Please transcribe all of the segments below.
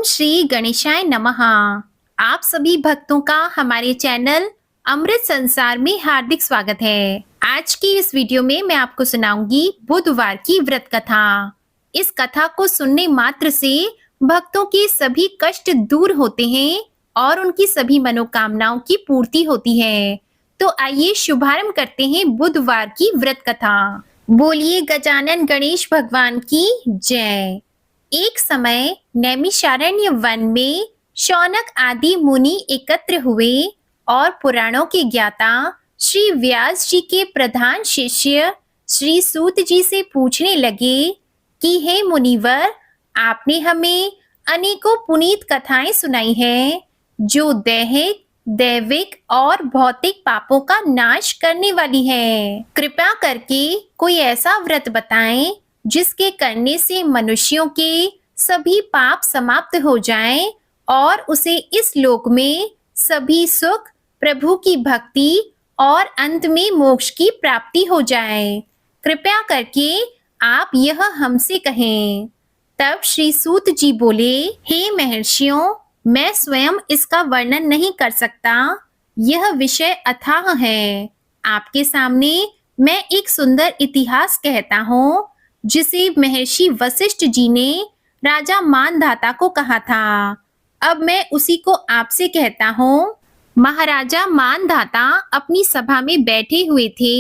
ओम श्री गणेशाय नमः। आप सभी भक्तों का हमारे चैनल अमृत संसार में हार्दिक स्वागत है। आज की इस वीडियो में मैं आपको सुनाऊंगी बुधवार की व्रत कथा। इस कथा को सुनने मात्र से भक्तों के सभी कष्ट दूर होते हैं और उनकी सभी मनोकामनाओं की पूर्ति होती है। तो आइए शुभारंभ करते हैं बुधवार की व्रत कथा। बोलिए गजानन गणेश भगवान की जय। एक समय नैमिषारण्य वन में शौनक आदि मुनि एकत्र हुए और पुराणों के ज्ञाता श्री व्यास जी के प्रधान शिष्य श्री सूत जी से पूछने लगे कि हे मुनिवर, आपने हमें अनेकों पुनीत कथाएं सुनाई हैं जो दैहिक, दैविक और भौतिक पापों का नाश करने वाली है। कृपया करके कोई ऐसा व्रत बताएं जिसके करने से मनुष्यों के सभी पाप समाप्त हो जाएं और उसे इस लोक में सभी सुख, प्रभु की भक्ति और अंत में मोक्ष की प्राप्ति हो जाए। कृपया करके आप यह हमसे कहें। तब श्री सूत जी बोले, हे महर्षियों, मैं स्वयं इसका वर्णन नहीं कर सकता। यह विषय अथाह है। आपके सामने मैं एक सुंदर इतिहास कहता हूँ जिसे महर्षि वशिष्ठ जी ने राजा मानधाता को कहा था। अब मैं उसी को आपसे कहता हूँ। महाराजा मानधाता अपनी सभा में बैठे हुए थे।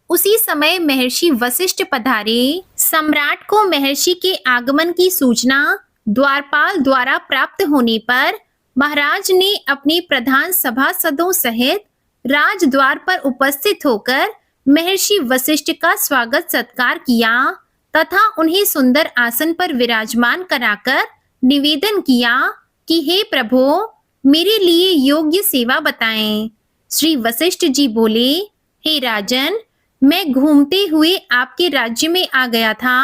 उसी समय महर्षि वशिष्ठ पधारे। सम्राट को महर्षि के आगमन की सूचना द्वारपाल द्वारा प्राप्त होने पर महाराज ने अपने प्रधान सभासदों सहित राजद्वार पर उपस्थित होकर महर्षि वशिष्ठ का स्वागत सत्कार किया तथा उन्हें सुंदर आसन पर विराजमान कराकर निवेदन किया कि हे प्रभु, मेरे लिए योग्य सेवा बताएं। श्री वशिष्ठ जी बोले, हे राजन, मैं घूमते हुए आपके राज्य में आ गया था।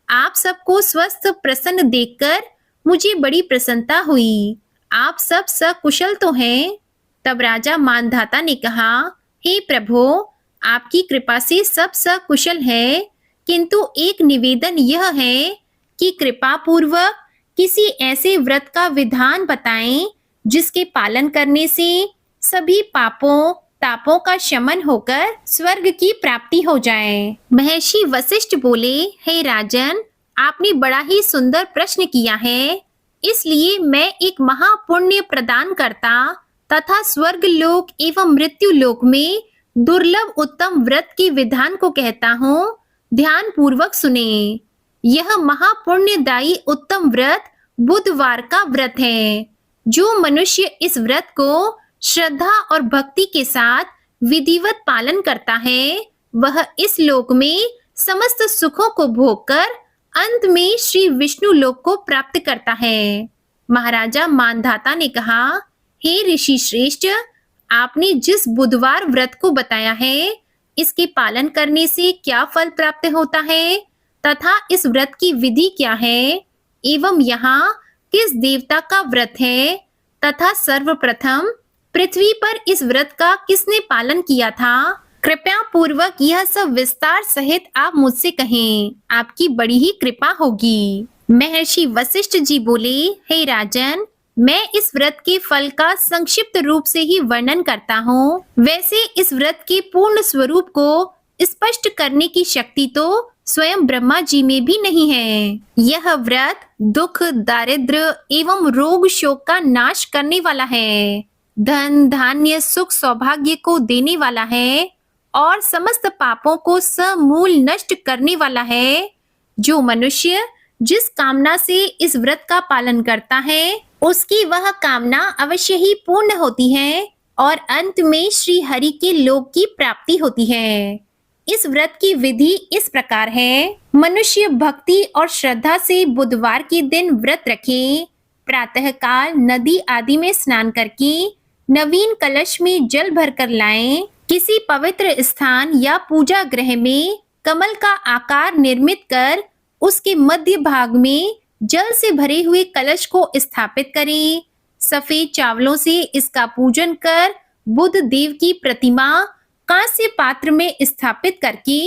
आप सबको स्वस्थ प्रसन्न देखकर मुझे बड़ी प्रसन्नता हुई। आप सब सकुशल तो हैं? तब राजा मानधाता ने कहा, हे प्रभु, आपकी कृपा से सब सकुशल है, किंतु एक निवेदन यह है कि कृपा पूर्वक किसी ऐसे व्रत का विधान बताएं जिसके पालन करने से सभी पापों तापों का शमन होकर स्वर्ग की प्राप्ति हो जाए। महर्षि वशिष्ठ बोले, हे राजन, आपने बड़ा ही सुंदर प्रश्न किया है। इसलिए मैं एक महापुण्य प्रदान करता तथा स्वर्ग लोक एवं मृत्यु लोक में दुर्लभ उत्तम व्रत के विधान को कहता हूँ। ध्यान पूर्वक सुने। यह महापुण्यदायी उत्तम व्रत बुधवार का व्रत है। जो मनुष्य इस व्रत को श्रद्धा और भक्ति के साथ विधिवत पालन करता है, वह इस लोक में समस्त सुखों को भोगकर अंत में श्री विष्णु लोक को प्राप्त करता है। महाराजा मानधाता ने कहा, हे ऋषि श्रेष्ठ, आपने जिस बुधवार व्रत को बताया है, इसके पालन करने से क्या फल प्राप्त होता है तथा इस व्रत की विधि क्या है एवं यहाँ किस देवता का व्रत है तथा सर्वप्रथम पृथ्वी पर इस व्रत का किसने पालन किया था? कृपया पूर्वक यह सब विस्तार सहित आप मुझसे कहें। आपकी बड़ी ही कृपा होगी। महर्षि वशिष्ठ जी बोले, हे राजन, मैं इस व्रत के फल का संक्षिप्त रूप से ही वर्णन करता हूँ। वैसे इस व्रत के पूर्ण स्वरूप को स्पष्ट करने की शक्ति तो स्वयं ब्रह्मा जी में भी नहीं है। यह व्रत दुख, दारिद्र्य एवं रोग शोक का नाश करने वाला है। धन, धान्य, सुख, सौभाग्य को देने वाला है और समस्त पापों को समूल नष्ट करने वाला है। जो मनुष्य जिस कामना से इस व्रत का पालन करता है, उसकी वह कामना अवश्य ही पूर्ण होती है और अंत में श्री हरि के लोक की प्राप्ति होती है। इस व्रत की विधि इस प्रकार है। मनुष्य भक्ति और श्रद्धा से बुधवार के दिन व्रत रखे। प्रातःकाल नदी आदि में स्नान करके नवीन कलश में जल भरकर लाएं। किसी पवित्र स्थान या पूजा गृह में कमल का आकार निर्मित कर उसके मध्य भाग में जल से भरे हुए कलश को स्थापित करें। सफेद चावलों से इसका पूजन कर बुध देव की प्रतिमा कांस्य पात्र में स्थापित करके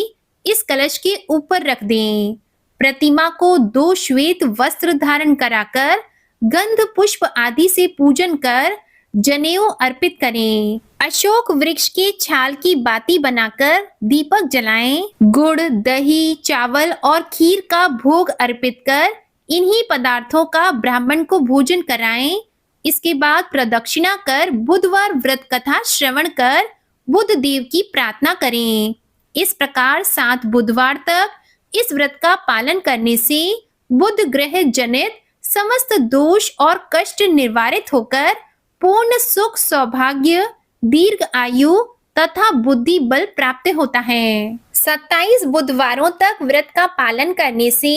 इस कलश के ऊपर रख दें। प्रतिमा को 2 श्वेत वस्त्र धारण कराकर गंध पुष्प आदि से पूजन कर जनेऊ अर्पित करें। अशोक वृक्ष के छाल की बाती बनाकर दीपक जलाएं। गुड़, दही, चावल और खीर का भोग अर्पित कर इन्हीं पदार्थों का ब्राह्मण को भोजन कराएं। इसके बाद प्रदक्षिणा कर बुधवार व्रत कथा श्रवण कर बुध देव की प्रार्थना करें। इस प्रकार 7 बुधवार तक इस व्रत का पालन करने से बुध ग्रह जनित समस्त दोष और कष्ट निवारित होकर पूर्ण सुख, सौभाग्य, दीर्घ आयु तथा बुद्धि बल प्राप्त होता है। 27 बुधवारों तक व्रत का पालन करने से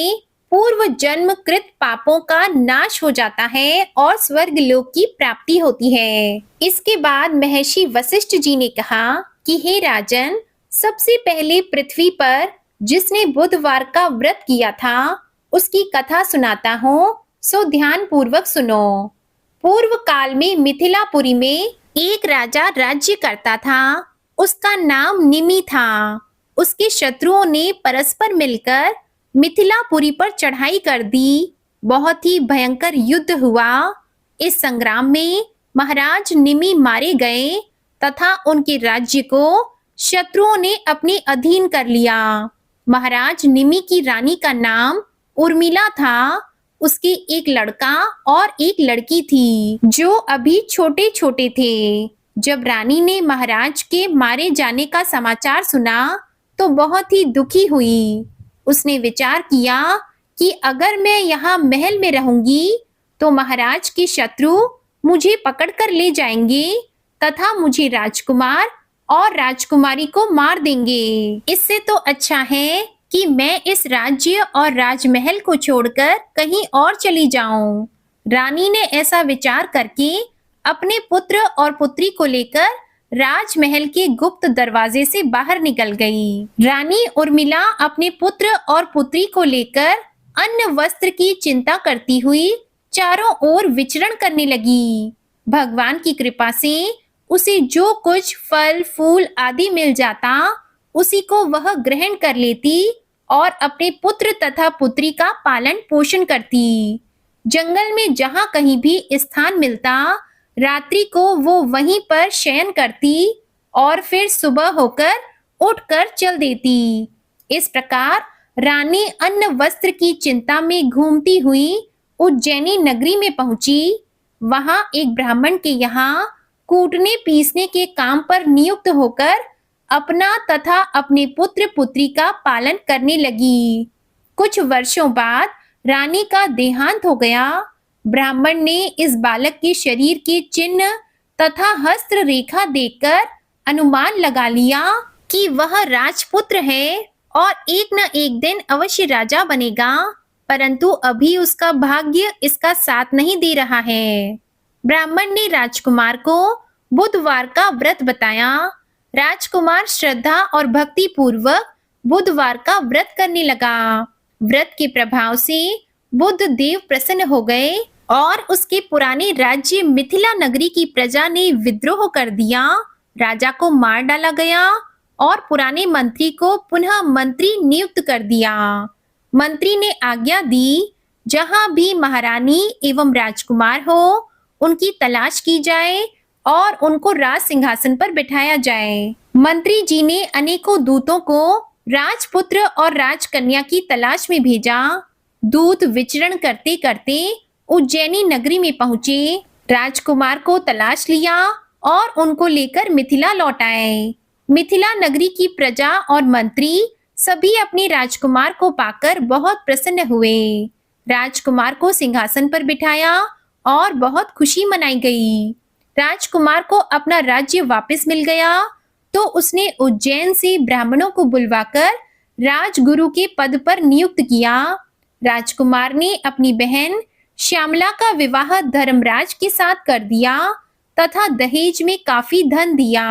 पूर्व जन्म कृत पापों का नाश हो जाता है और स्वर्ग लोक की प्राप्ति होती है। इसके बाद महर्षि वशिष्ठ जी ने कहा कि हे राजन, सबसे पहले पृथ्वी पर जिसने बुधवार का व्रत किया था उसकी कथा सुनाता हूँ, सो ध्यान पूर्वक सुनो। पूर्व काल में मिथिलापुरी में एक राजा राज्य करता था। उसका नाम निमि था। उसके शत्रुओं ने परस्पर मिलकर मिथिलापुरी पर चढ़ाई कर दी। बहुत ही भयंकर युद्ध हुआ। इस संग्राम में महाराज निमि मारे गए तथा उनके राज्य को शत्रुओं ने अपने अधीन कर लिया। महाराज निमि की रानी का नाम उर्मिला था। उसके एक लड़का और एक लड़की थी जो अभी छोटे छोटे थे। जब रानी ने महाराज के मारे जाने का समाचार सुना तो बहुत ही दुखी हुई। उसने विचार किया कि अगर मैं यहाँ महल में रहूंगी तो महाराज के शत्रु मुझे पकड़कर ले जाएंगे तथा मुझे राजकुमार और राजकुमारी को मार देंगे। इससे तो अच्छा है कि मैं इस राज्य और राजमहल को छोड़कर कहीं और चली जाऊं। रानी ने ऐसा विचार करके अपने पुत्र और पुत्री को लेकर राजमहल के गुप्त दरवाजे से बाहर निकल गई। रानी उर्मिला अपने पुत्र और पुत्री को लेकर अन्न वस्त्र की चिंता करती हुई चारों ओर विचरण करने लगी। भगवान की कृपा से उसे जो कुछ फल फूल आदि मिल जाता उसी को वह ग्रहण कर लेती और अपने पुत्र तथा पुत्री का पालन पोषण करती। जंगल में जहां कहीं भी स्थान मिलता रात्रि को वो वहीं पर शयन करती और फिर सुबह होकर उठकर चल देती। इस प्रकार रानी अन्न वस्त्र की चिंता में घूमती हुई उज्जैनी नगरी में पहुंची। वहां एक ब्राह्मण के यहाँ कूटने पीसने के काम पर नियुक्त होकर अपना तथा अपने पुत्र पुत्री का पालन करने लगी। कुछ वर्षों बाद रानी का देहांत हो गया। ब्राह्मण ने इस बालक के शरीर के चिन्ह तथा हस्त रेखा देखकर अनुमान लगा लिया कि वह राजपुत्र है और एक न एक दिन अवश्य राजा बनेगा, परंतु अभी उसका भाग्य इसका साथ नहीं दे रहा है। ब्राह्मण ने राजकुमार को बुधवार का व्रत बताया। राजकुमार श्रद्धा और भक्ति पूर्वक बुधवार का व्रत करने लगा। व्रत के प्रभाव से बुध देव प्रसन्न हो गए और उसके पुराने राज्य मिथिला नगरी की प्रजा ने विद्रोह कर दिया। राजा को मार डाला गया और पुराने मंत्री को पुनः मंत्री नियुक्त कर दिया। मंत्री ने आज्ञा दी, जहां भी महारानी एवं राजकुमार हो उनकी तलाश की जाए और उनको राज सिंहासन पर बिठाया जाए। मंत्री जी ने अनेकों दूतों को राजपुत्र और राजकन्या की तलाश में भेजा। दूत विचरण करते करते उज्जैनी नगरी में पहुंचे। राजकुमार को तलाश लिया और उनको लेकर मिथिला लौट आए। मिथिला नगरी की प्रजा और मंत्री सभी अपने राजकुमार को पाकर बहुत प्रसन्न हुए। राजकुमार को सिंहासन पर बिठाया और बहुत खुशी मनाई गई। राजकुमार को अपना राज्य वापस मिल गया तो उसने उज्जैन से ब्राह्मणों को बुलवाकर राजगुरु के पद पर नियुक्त किया। राजकुमार ने अपनी बहन श्यामला का विवाह धर्मराज के साथ कर दिया तथा दहेज में काफी धन दिया।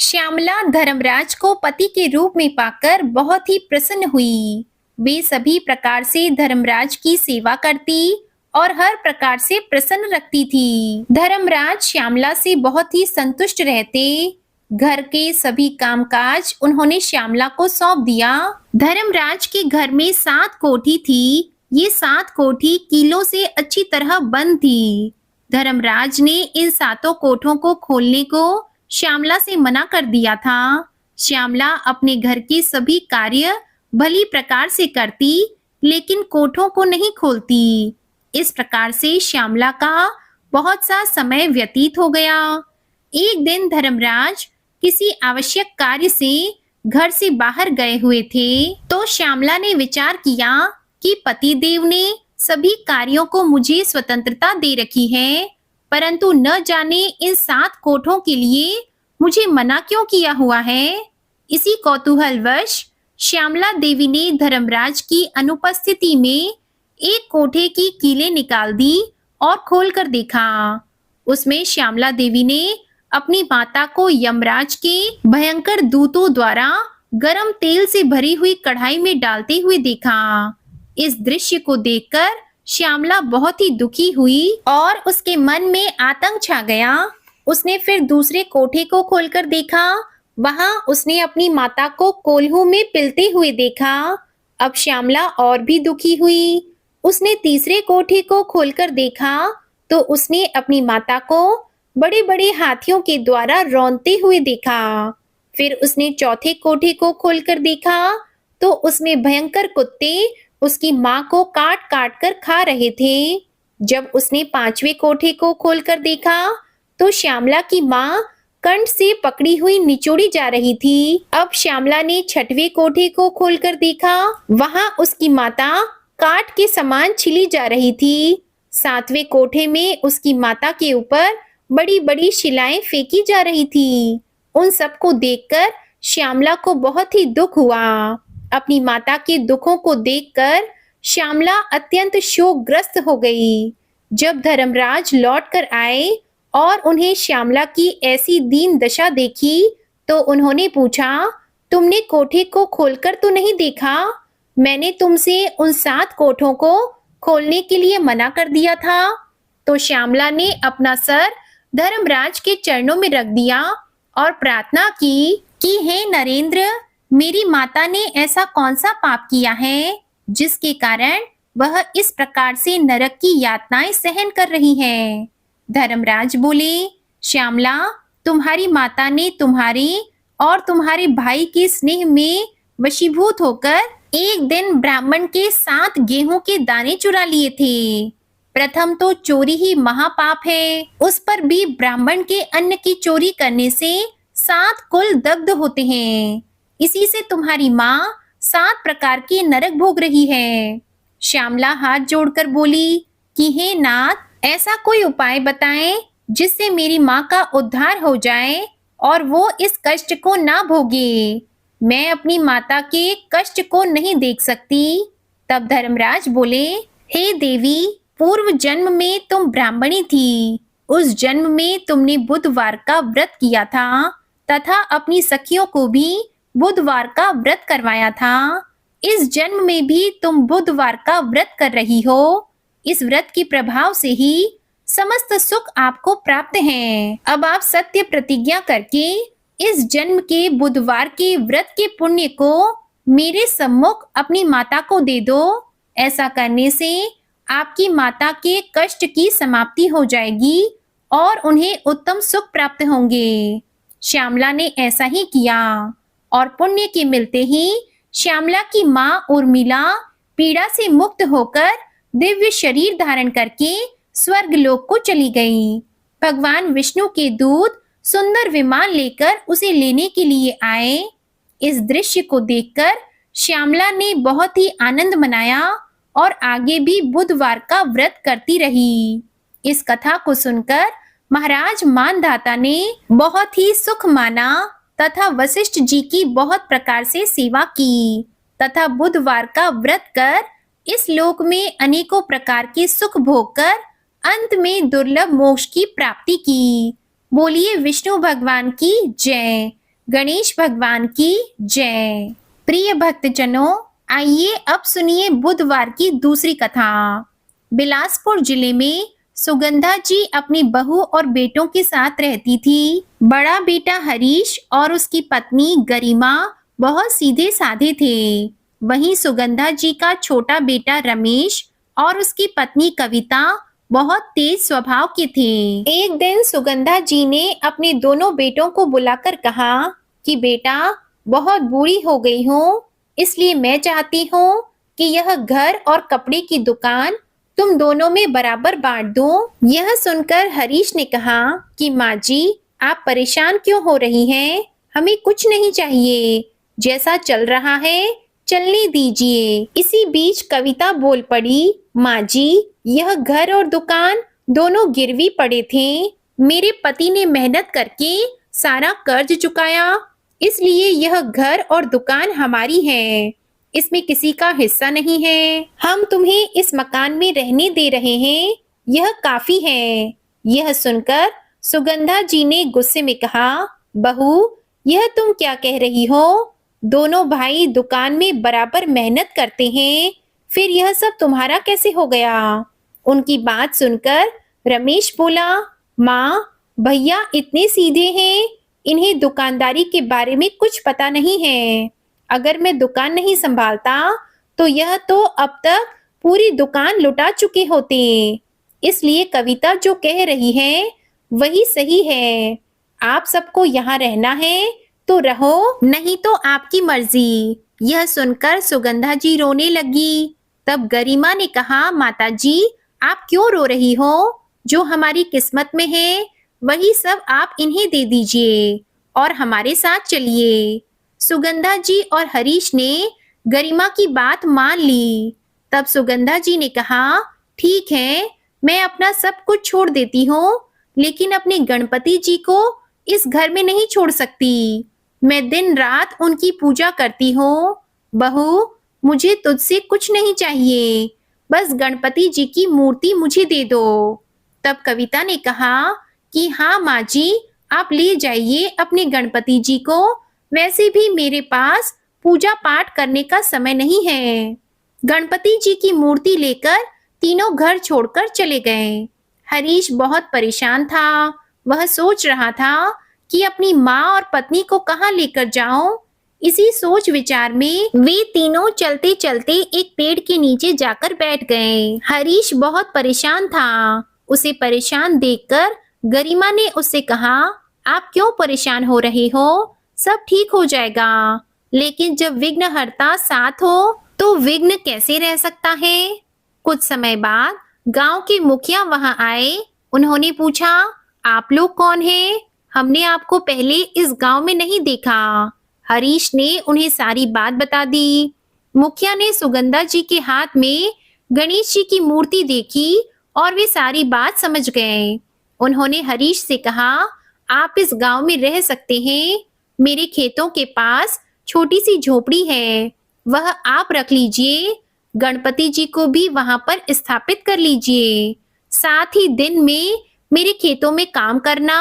श्यामला धर्मराज को पति के रूप में पाकर बहुत ही प्रसन्न हुई। वे सभी प्रकार से धर्मराज की सेवा करती और हर प्रकार से प्रसन्न रखती थी। धर्मराज श्यामला से बहुत ही संतुष्ट रहते। घर के सभी कामकाज उन्होंने श्यामला को सौंप दिया। धर्मराज के घर में 7 कोठी थी। ये 7 कोठी कीलों से अच्छी तरह बंद थी। धर्मराज ने इन 7 कोठों को खोलने को श्यामला से मना कर दिया था। श्यामला अपने घर के सभी कार्य भली प्रकार से करती, लेकिन कोठों को नहीं खोलती। इस प्रकार से श्यामला का बहुत सा समय व्यतीत हो गया। एक दिन धर्मराज किसी आवश्यक कार्य से घर से बाहर गए हुए थे, तो श्यामला ने विचार किया कि पतिदेव ने सभी कार्यों को मुझे स्वतंत्रता दे रखी है, परंतु न जाने इन 7 कोठों के लिए मुझे मना क्यों किया हुआ है। इसी कौतूहलवश श्यामला देवी ने धर्मराज की अनुपस्थिति में एक कोठे की कीलें निकाल दी और खोलकर देखा। उसमें श्यामला देवी ने अपनी माता को यमराज के भयंकर दूतों द्वारा गरम तेल से भरी हुई कढ़ाई में डालते हुए देखा। इस दृश्य को देखकर श्यामला बहुत ही दुखी हुई और उसके मन में आतंक छा गया। उसने फिर दूसरे कोठे को खोलकर देखा। वहां उसने अपनी माता को कोल्हू में पिलते हुए देखा। अब श्यामला और भी दुखी हुई। उसने तीसरे कोठे को खोलकर देखा तो उसने अपनी माता को बड़े बड़े हाथियों के द्वारा रौंदते हुए देखा। फिर उसने चौथे कोठे को खोलकर देखा तो उसमें भयंकर कुत्ते उसकी माँ को काट काट कर खा रहे थे। जब उसने 5वें कोठे को खोलकर देखा तो श्यामला की माँ कंठ से पकड़ी हुई निचोड़ी जा रही थी। अब श्यामला ने 6वें कोठे को खोलकर देखा। वहां उसकी माता काट के समान छिली जा रही थी। 7वें कोठे में उसकी माता के ऊपर बड़ी बड़ी शिलाएं फेंकी जा रही थी। उन सबको देखकर श्यामला को बहुत ही दुख हुआ। अपनी माता के दुखों को देखकर श्यामला अत्यंत शोकग्रस्त हो गई। जब धर्मराज लौट कर आए और उन्हें श्यामला की ऐसी दीन दशा देखी तो उन्होंने पूछा, तुमने कोठे को खोलकर तो नहीं देखा? मैंने तुमसे उन 7 कोठों को खोलने के लिए मना कर दिया था। तो श्यामला ने अपना सर धर्मराज के चरणों में रख दिया और प्रार्थना की कि हे नरेंद्र, मेरी माता ने ऐसा कौन सा पाप किया है जिसके कारण वह इस प्रकार से नरक की यातनाएं सहन कर रही है। धर्मराज बोले, श्यामला, तुम्हारी माता ने तुम्हारे और तुम्हारे भाई के स्नेह में वशीभूत होकर एक दिन ब्राह्मण के 7 गेहूं के दाने चुरा लिए थे। प्रथम तो चोरी ही महापाप है, उस पर भी ब्राह्मण के अन्न की चोरी करने से 7 कुल दग्ध होते हैं। इसी से तुम्हारी माँ 7 प्रकार के नरक भोग रही है। श्यामला हाथ जोड़कर बोली कि हे नाथ, ऐसा कोई उपाय बताएं जिससे मेरी माँ का उद्धार हो जाए और वो इस कष्ट को ना भोगे। मैं अपनी माता के कष्ट को नहीं देख सकती। तब धर्मराज बोले, हे देवी, पूर्व जन्म में तुम ब्राह्मणी थी। उस जन्म में तुमने बुधवार का व्रत किया था तथा अपनी सखियों को भी बुधवार का व्रत करवाया था। इस जन्म में भी तुम बुधवार का व्रत कर रही हो। इस व्रत के प्रभाव से ही समस्त सुख आपको प्राप्त है। अब आप सत्य प्रतिज्ञा करके इस जन्म के बुधवार के व्रत के पुण्य को मेरे सम्मुख अपनी माता को दे दो। ऐसा करने से आपकी माता के कष्ट की समाप्ति हो जाएगी और उन्हें उत्तम सुख प्राप्त होंगे। श्यामला ने ऐसा ही किया और पुण्य के मिलते ही श्यामला की माँ उर्मिला पीड़ा से मुक्त होकर दिव्य शरीर धारण करके स्वर्ग लोक को चली गई। भगवान विष्णु के दूत सुंदर विमान लेकर उसे लेने के लिए आए। इस दृश्य को देखकर श्यामला ने बहुत ही आनंद मनाया और आगे भी बुधवार का व्रत करती रही। इस कथा को सुनकर महाराज मानधाता ने बहुत ही सुख माना तथा वशिष्ठ जी की बहुत प्रकार से सेवा की तथा बुधवार का व्रत कर इस लोक में अनेकों प्रकार के सुख भोग कर अंत में दुर्लभ मोक्ष की प्राप्ति की। बोलिए विष्णु भगवान की जय, गणेश भगवान की जय। प्रिय भक्तजनों, आइए अब सुनिए बुधवार की दूसरी कथा। बिलासपुर जिले में सुगंधा जी अपनी बहू और बेटों के साथ रहती थी। बड़ा बेटा हरीश और उसकी पत्नी गरिमा बहुत सीधे साधे थे। वहीं सुगंधा जी का छोटा बेटा रमेश और उसकी पत्नी कविता बहुत तेज स्वभाव के थे। एक दिन सुगंधा जी ने अपने दोनों बेटों को बुलाकर कहा कि बेटा, बहुत बूढ़ी हो गई हूँ, इसलिए मैं चाहती हूँ कि यह घर और कपड़े की दुकान तुम दोनों में बराबर बांट दो। यह सुनकर हरीश ने कहा कि माँ जी, आप परेशान क्यों हो रही हैं? हमें कुछ नहीं चाहिए, जैसा चल रहा है चलने दीजिए। इसी बीच कविता बोल पड़ी, माँ जी, यह घर और दुकान दोनों गिरवी पड़े थे। मेरे पति ने मेहनत करके सारा कर्ज चुकाया, इसलिए यह घर और दुकान हमारी है, इसमें किसी का हिस्सा नहीं है। हम तुम्हें इस मकान में रहने दे रहे हैं, यह काफी है। यह सुनकर सुगंधा जी ने गुस्से में कहा, बहू, यह तुम क्या कह रही हो? दोनों भाई दुकान में बराबर मेहनत करते हैं, फिर यह सब तुम्हारा कैसे हो गया? उनकी बात सुनकर रमेश बोला, माँ, भैया इतने सीधे हैं, इन्हें दुकानदारी के बारे में कुछ पता नहीं है। अगर मैं दुकान नहीं संभालता तो यह तो अब तक पूरी दुकान लुटा चुके होते। इसलिए कविता जो कह रही है वही सही है। आप सबको यहाँ रहना है तो रहो, नहीं तो आपकी मर्जी। यह सुनकर सुगंधा जी रोने लगी। तब गरिमा ने कहा, माता जी, आप क्यों रो रही हो? जो हमारी किस्मत में है वही सब आप इन्हें दे दीजिए और हमारे साथ चलिए। सुगंधा जी और हरीश ने गरिमा की बात मान ली। तब सुगंधा जी ने कहा, ठीक है, मैं अपना सब कुछ छोड़ देती हूँ, लेकिन अपने गणपति जी को इस घर में नहीं छोड़ सकती। मैं दिन रात उनकी पूजा करती हूँ। बहू, मुझे तुझसे कुछ नहीं चाहिए, बस गणपति जी की मूर्ति मुझे दे दो। तब कविता ने कहा कि हाँ माँ जी, आप ले जाइए अपने गणपति जी को, वैसे भी मेरे पास पूजा पाठ करने का समय नहीं है। गणपति जी की मूर्ति लेकर तीनों घर छोड़कर चले गए। हरीश बहुत परेशान था। वह सोच रहा था कि अपनी माँ और पत्नी को कहाँ लेकर जाऊं। इसी सोच विचार में वे तीनों चलते चलते एक पेड़ के नीचे जाकर बैठ गए। हरीश बहुत परेशान था। उसे परेशान देखकर गरिमा ने उससे कहा, आप क्यों परेशान हो रहे हो? सब ठीक हो जाएगा। लेकिन जब विघ्नहर्ता साथ हो तो विघ्न कैसे रह सकता है? कुछ समय बाद गांव के मुखिया वहां आए। उन्होंने पूछा, आप लोग कौन हैं? हमने आपको पहले इस गांव में नहीं देखा। हरीश ने उन्हें सारी बात बता दी। मुखिया ने सुगंधा जी के हाथ में गणेश जी की मूर्ति देखी और वे सारी बात समझ गए। उन्होंने हरीश से कहा, आप इस गांव में रह सकते हैं। मेरे खेतों के पास छोटी सी झोपड़ी है, वह आप रख लीजिए। गणपति जी को भी वहां पर स्थापित कर लीजिए। साथ ही दिन में मेरे खेतों में काम करना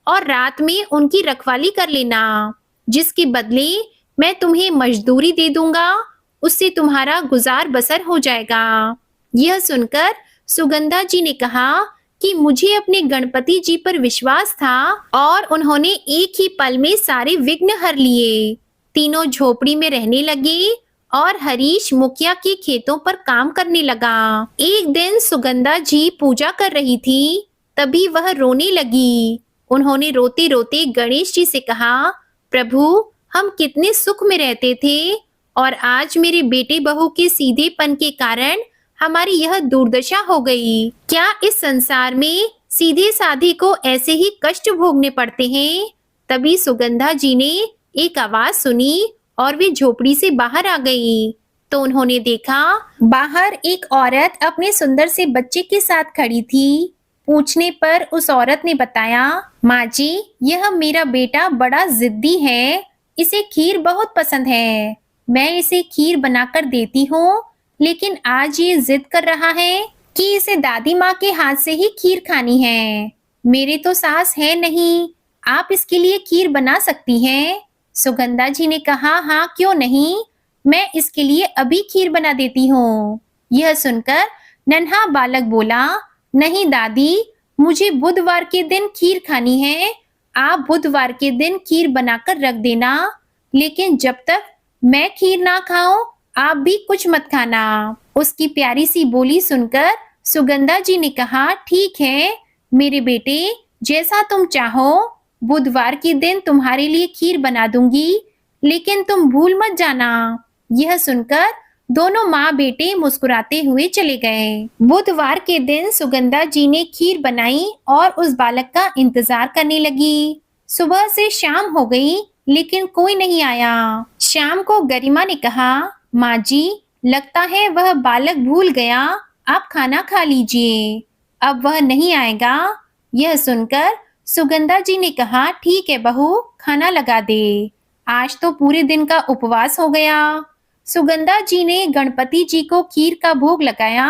और रात में उनकी रखवाली कर लेना। जिसके बदले मैं तुम्हें मजदूरी दे दूंगा, उससे तुम्हारा गुजार बसर हो जाएगा। यह सुनकर सुगंधा जी ने कहा कि मुझे अपने गणपति जी पर विश्वास था और उन्होंने एक ही पल में सारे विघ्न हर लिए। तीनों झोपड़ी में रहने लगे और हरीश मुखिया के खेतों पर काम करने लगा। एक दिन सुगंधा जी पूजा कर रही थी, तभी वह रोने लगी। उन्होंने रोते रोते गणेश जी से कहा, प्रभु, हम कितने सुख में रहते थे और आज मेरे बेटे बहू के सीधेपन के कारण हमारी यह दुर्दशा हो गई। क्या इस संसार में सीधे साधे को ऐसे ही कष्ट भोगने पड़ते हैं? तभी सुगंधा जी ने एक आवाज सुनी और वे झोपड़ी से बाहर आ गई। तो उन्होंने देखा बाहर एक औरत अपने सुंदर से बच्चे के साथ खड़ी थी। पूछने पर उस औरत ने बताया, माँ जी, यह मेरा बेटा बड़ा जिद्दी है, इसे खीर बहुत पसंद है। मैं इसे खीर बनाकर देती हूँ, लेकिन आज ये जिद कर रहा है कि इसे दादी माँ के हाथ से ही खीर खानी है। मेरे तो सास है नहीं, आप इसके लिए खीर बना सकती हैं? सुगंधा जी ने कहा, हाँ क्यों नहीं, मैं इसके लिए अभी खीर बना देती हूँ। यह सुनकर नन्हा बालक बोला, नहीं दादी, मुझे बुधवार के दिन खीर खानी है। आप बुधवार के दिन खीर बनाकर रख देना, लेकिन जब तक मैं खीर ना खाऊं आप भी कुछ मत खाना। उसकी प्यारी सी बोली सुनकर सुगंधा जी ने कहा, ठीक है मेरे बेटे, जैसा तुम चाहो। बुधवार के दिन तुम्हारे लिए खीर बना दूंगी, लेकिन तुम भूल मत जाना। यह सुनकर दोनों माँ बेटे मुस्कुराते हुए चले गए। बुधवार के दिन सुगंधा जी ने खीर बनाई और उस बालक का इंतजार करने लगी। सुबह से शाम हो गई, लेकिन कोई नहीं आया। शाम को गरिमा ने कहा, माँ जी, लगता है वह बालक भूल गया, आप खाना खा लीजिए, अब वह नहीं आएगा। यह सुनकर सुगंधा जी ने कहा, ठीक है बहू, खाना लगा दे, आज तो पूरे दिन का उपवास हो गया। सुगंधा जी ने गणपति जी को खीर का भोग लगाया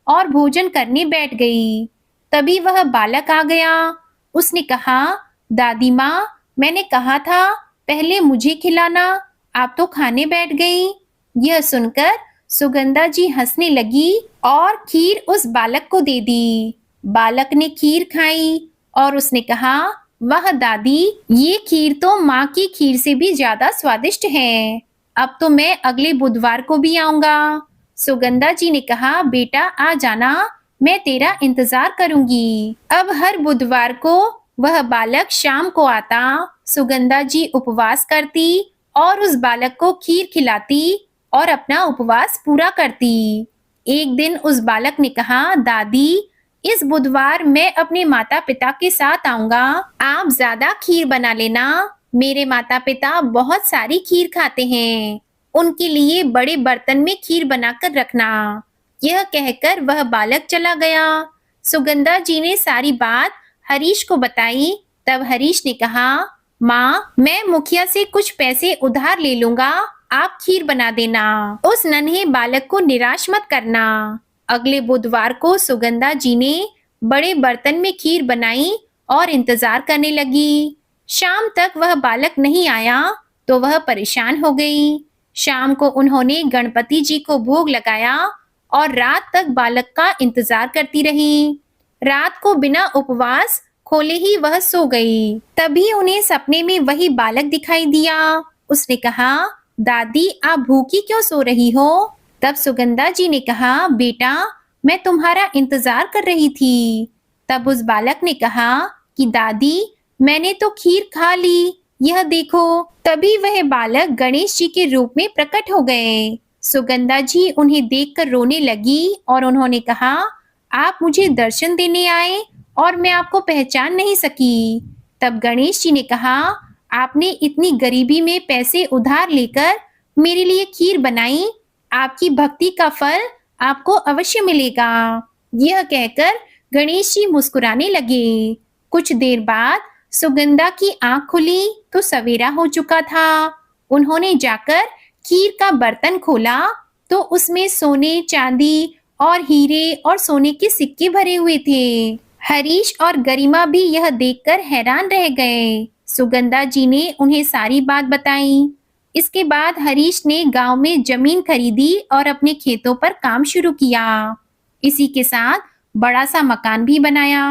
और भोजन करने बैठ गई। तभी वह बालक आ गया। उसने कहा, दादी माँ, मैंने कहा था पहले मुझे खिलाना, आप तो खाने बैठ गई। यह सुनकर सुगंधा जी हंसने लगी और खीर उस बालक को दे दी। बालक ने खीर खाई और उसने कहा, वाह दादी, ये खीर तो माँ की खीर से भी ज्यादा स्वादिष्ट है। अब तो मैं अगले बुधवार को भी आऊंगा। सुगंधा जी ने कहा, बेटा आ जाना, मैं तेरा इंतजार करूंगी। अब हर बुधवार को वह बालक शाम को आता। सुगंधा जी उपवास करती और उस बालक को खीर खिलाती और अपना उपवास पूरा करती। एक दिन उस बालक ने कहा, दादी, इस बुधवार मैं अपने माता पिता के साथ आऊंगा, आप ज्यादा खीर बना लेना। मेरे माता पिता बहुत सारी खीर खाते हैं, उनके लिए बड़े बर्तन में खीर बनाकर रखना। यह कहकर वह बालक चला गया। सुगंधा जी ने सारी बात हरीश को बताई। तब हरीश ने कहा, माँ, मैं मुखिया से कुछ पैसे उधार ले लूंगा, आप खीर बना देना। उस नन्हे बालक को निराश मत करना। अगले बुधवार को सुगंधा जी ने बड़े बर्तन में खीर बनाई और इंतजार करने लगी। शाम तक वह बालक नहीं आया तो वह परेशान हो गई। शाम को उन्होंने गणपति जी को भोग लगाया और रात तक बालक का इंतजार करती रही। रात को बिना उपवास खोले ही वह सो गई। तभी उन्हें सपने में वही बालक दिखाई दिया। उसने कहा, दादी, आप भूखी क्यों सो रही हो? तब सुगंधा जी ने कहा, बेटा, मैं तुम्हारा इंतजार कर रही थी। तब उस बालक ने कहा कि दादी, मैंने तो खीर खा ली, यह देखो। तभी वह बालक गणेश जी के रूप में प्रकट हो गए। सुगंधा जी उन्हें देखकर रोने लगी और उन्होंने कहा, आप मुझे दर्शन देने आए और मैं आपको पहचान नहीं सकी। तब गणेश जी ने कहा, आपने इतनी गरीबी में पैसे उधार लेकर मेरे लिए खीर बनाई, आपकी भक्ति का फल आपको अवश्य मिलेगा। यह कहकर गणेश जी मुस्कुराने लगे। कुछ देर बाद सुगंधा की आंख खुली तो सवेरा हो चुका था। उन्होंने जाकर खीर का बर्तन खोला तो उसमें सोने, चांदी और हीरे और सोने के सिक्के भरे हुए थे। हरीश और गरिमा भी यह देखकर हैरान रह गए। सुगंधा जी ने उन्हें सारी बात बताई। इसके बाद हरीश ने गांव में जमीन खरीदी और अपने खेतों पर काम शुरू किया। इसी के साथ बड़ा सा मकान भी बनाया।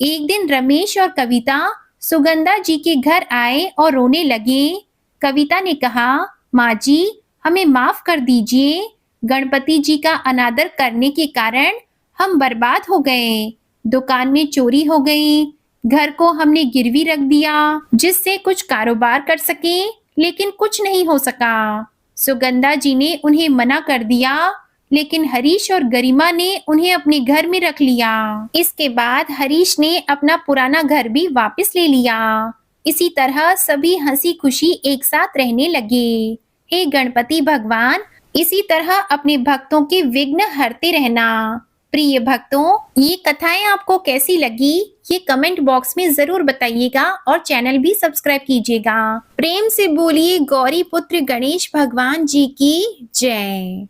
एक दिन रमेश और कविता सुगंधा जी के घर आए और रोने लगे। कविता ने कहा, माँ जी, हमें माफ कर दीजिए, गणपति जी का अनादर करने के कारण हम बर्बाद हो गए। दुकान में चोरी हो गई, घर को हमने गिरवी रख दिया जिससे कुछ कारोबार कर सके, लेकिन कुछ नहीं हो सका। सुगंधा जी ने उन्हें मना कर दिया, लेकिन हरीश और गरिमा ने उन्हें अपने घर में रख लिया। इसके बाद हरीश ने अपना पुराना घर भी वापस ले लिया। इसी तरह सभी हंसी खुशी एक साथ रहने लगे। हे गणपति भगवान, इसी तरह अपने भक्तों के विघ्न हरते रहना। प्रिय भक्तों, ये कथाएं आपको कैसी लगी ये कमेंट बॉक्स में जरूर बताइएगा और चैनल भी सब्सक्राइब कीजिएगा। प्रेम से बोलिए गौरी पुत्र गणेश भगवान जी की जय।